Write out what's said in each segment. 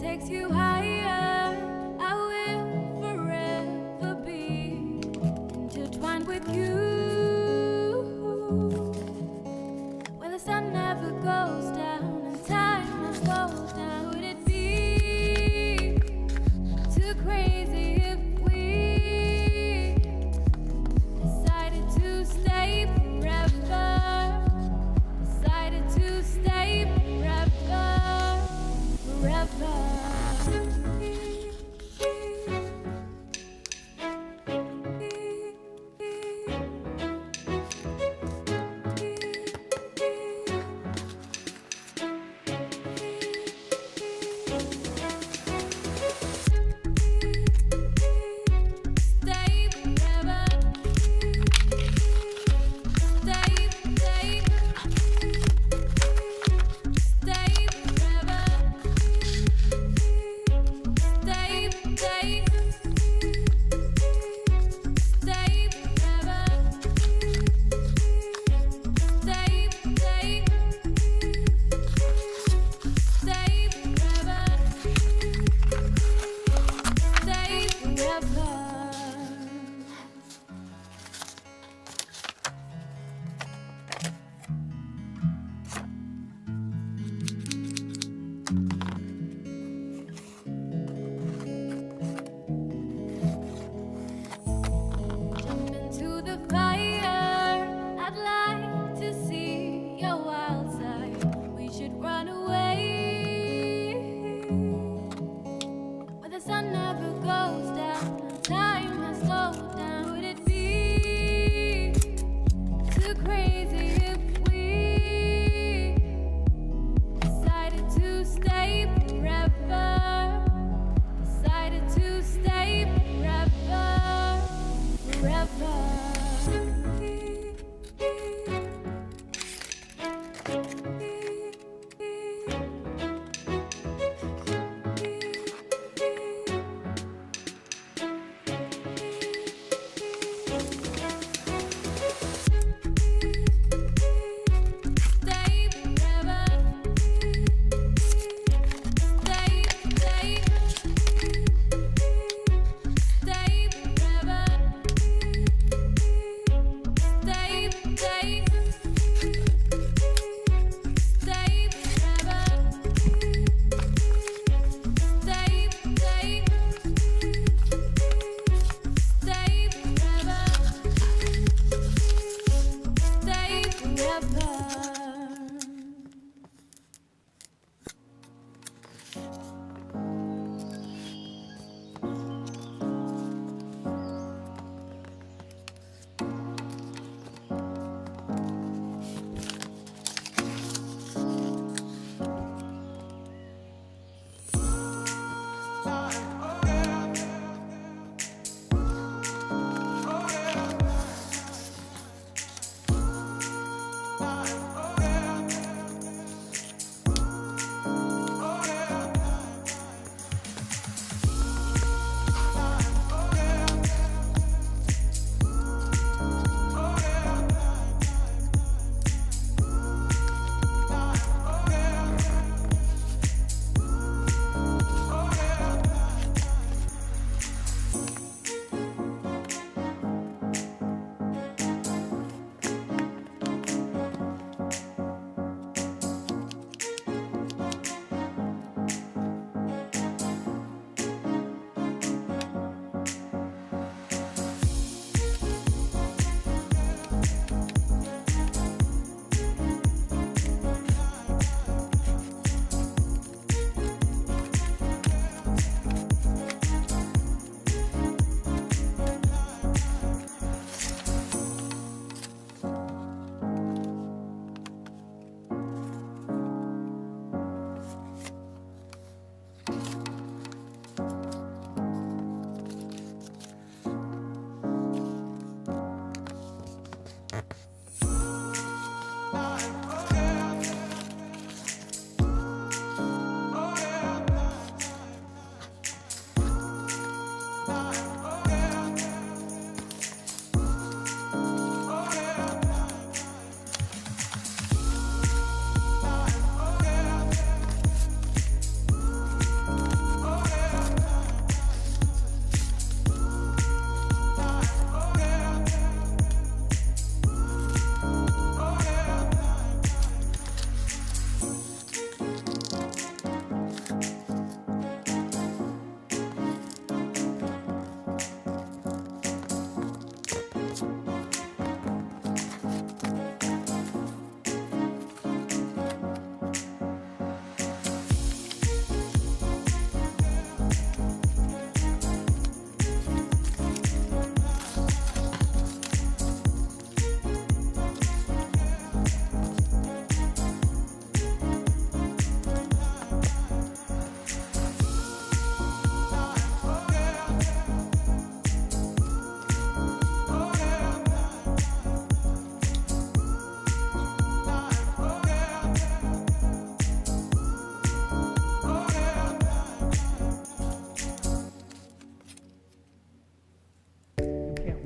takes you higher, I will forever be intertwined with you. Where the sun never goes down and time never goes down. Would it be too crazy if we decided to stay forever? Decided to stay forever, forever.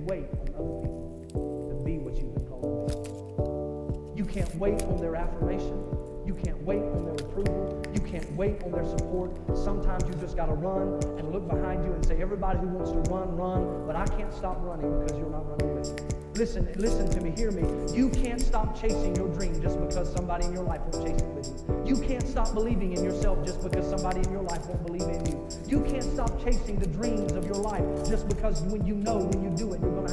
wait on other people to be what you've been called to be. You can't wait on their affirmation. You can't wait on their approval. You can't wait on their support. Sometimes you just got to run and look behind you and say, everybody who wants to run, run, but I can't stop running because you're not running with me. Listen to me, hear me. You can't stop chasing your dream just because somebody in your life won't chase it with you. You can't stop believing in yourself just because somebody in your life won't believe in you. You can't stop chasing the dreams of your life just because when you do it, you're going